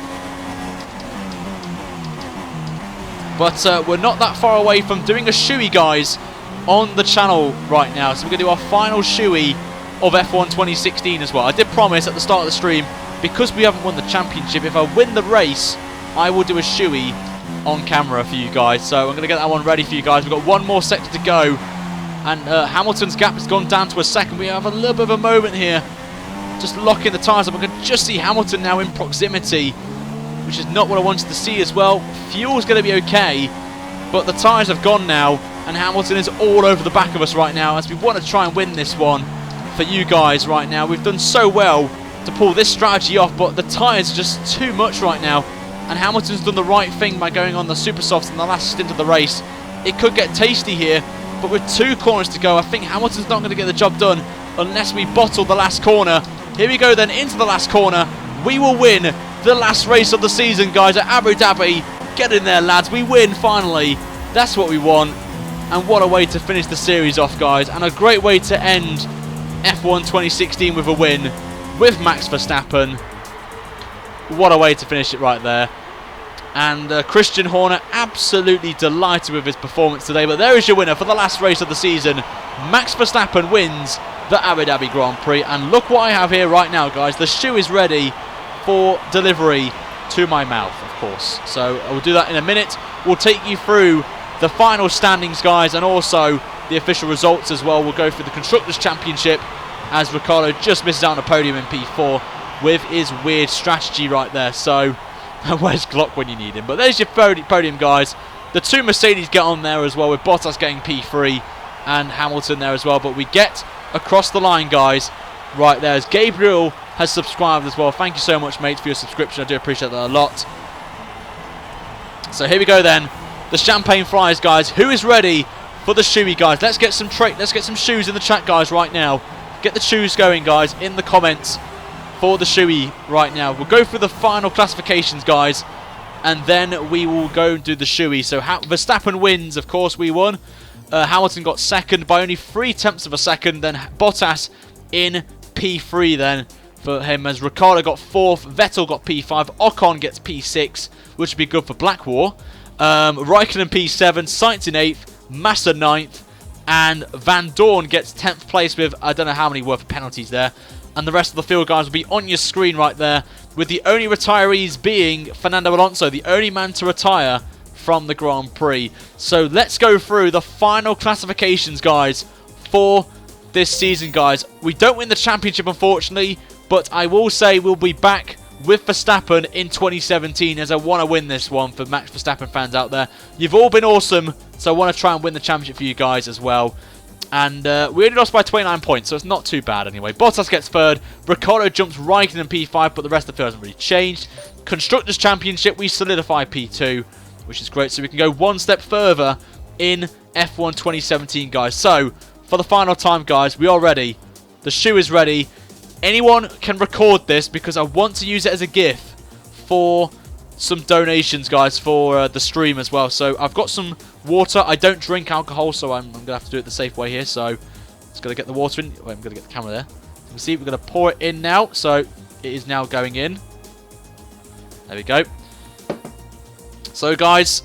But we're not that far away from doing a shoey, guys, on the channel right now. So we're going to do our final shoey of F1 2016 as well. I did promise at the start of the stream, because we haven't won the championship, if I win the race, I will do a shoey on camera for you guys. So I'm going to get that one ready for you guys. We've got one more sector to go, and Hamilton's gap has gone down to a second. We have a little bit of a moment here, just locking the tyres up. I can just see Hamilton now in proximity, which is not what I wanted to see as well. Fuel's going to be okay, but the tyres have gone now, and Hamilton is all over the back of us right now as we want to try and win this one for you guys right now. We've done so well to pull this strategy off, but the tyres are just too much right now, and Hamilton's done the right thing by going on the super softs in the last stint of the race. It could get tasty here, but with 2 corners to go, I think Hamilton's not going to get the job done unless we bottle the last corner. Here we go then, into the last corner. We will win the last race of the season, guys, at Abu Dhabi. Get in there, lads. We win, finally. That's what we want. And what a way to finish the series off, guys. And a great way to end F1 2016 with a win with Max Verstappen. What a way to finish it right there. And Christian Horner absolutely delighted with his performance today. But there is your winner for the last race of the season. Max Verstappen wins the Abu Dhabi Grand Prix. And look what I have here right now, guys. The shoe is ready for delivery to my mouth, of course. So I will do that in a minute. We'll take you through the final standings, guys, and also the official results as well. We'll go through the Constructors' Championship as Ricciardo just misses out on a podium in P4 with his weird strategy right there. So where's Glock when you need him? But there's your podium, guys. The 2 Mercedes get on there as well, with Bottas getting P3 and Hamilton there as well. But we get across the line, guys, right there, as Gabriel has subscribed as well. Thank you so much, mate, for your subscription. I do appreciate that a lot. So here we go then. The champagne fries, guys. Who is ready for the shoey, guys? Let's get some shoes in the chat, guys, right now. Get the shoes going, guys, in the comments for the shoey right now. We'll go through the final classifications, guys, and then we will go and do the shoey. So Verstappen wins, of course, we won. Hamilton got second by only 0.3 of a second. Then Bottas in P3 then for him, as Ricciardo got 4th, Vettel got P5, Ocon gets P6, which would be good for Blackwall. Raikkonen P7, Sainz in 8th, Massa 9th, and Van Dorn gets 10th place with I don't know how many worth of penalties there. And the rest of the field, guys, will be on your screen right there, with the only retirees being Fernando Alonso, the only man to retire from the Grand Prix. So let's go through the final classifications, guys, for this season, guys. We don't win the championship, unfortunately, but I will say we'll be back with Verstappen in 2017, as I want to win this one for Max Verstappen fans out there. You've all been awesome, so I want to try and win the championship for you guys as well. And we only lost by 29 points, so it's not too bad anyway. Bottas gets third. Ricciardo jumps right in P5, but the rest of the field hasn't really changed. Constructors' Championship, we solidify P2, which is great. So we can go one step further in F1 2017, guys. So, for the final time, guys, we are ready. The shoe is ready. Anyone can record this because I want to use it as a GIF for some donations, guys, for the stream as well. So I've got some water. I don't drink alcohol, so I'm going to have to do it the safe way here. So just going to get the water in. Wait, I'm going to get the camera there. You can see we're going to pour it in now. So it is now going in. There we go. So, guys,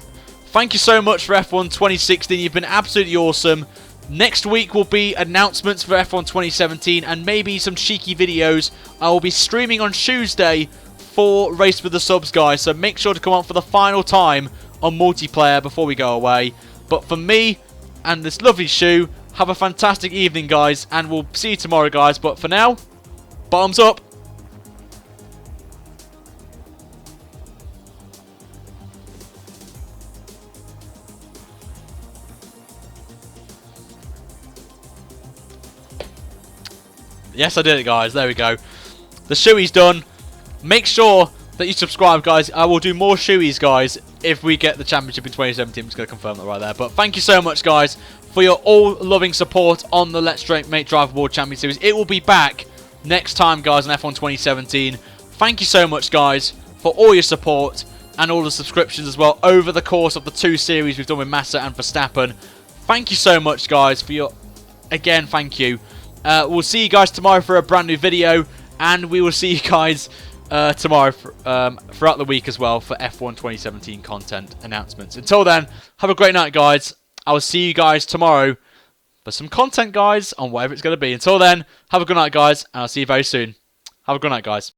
thank you so much for F1 2016. You've been absolutely awesome. Next week will be announcements for F1 2017 and maybe some cheeky videos. I will be streaming on Tuesday for Race with the Subs, guys. So make sure to come on for the final time on multiplayer before we go away. But for me and this lovely shoe, have a fantastic evening, guys. And we'll see you tomorrow, guys. But for now, bottoms up. Yes, I did it, guys. There we go. The shoey's done. Make sure that you subscribe, guys. I will do more shoeys, guys, if we get the championship in 2017. I'm just going to confirm that right there. But thank you so much, guys, for your all-loving support on the Let's Make Drive World Champion Series. It will be back next time, guys, in F1 2017. Thank you so much, guys, for all your support and all the subscriptions as well over the course of the 2 series we've done with Massa and Verstappen. Thank you so much, guys, for your... Again, thank you. We'll see you guys tomorrow for a brand new video, and we will see you guys tomorrow throughout the week as well for F1 2017 content announcements. Until then, have a great night, guys. I will see you guys tomorrow for some content, guys, on whatever it's going to be. Until then, have a good night, guys, and I'll see you very soon. Have a good night, guys.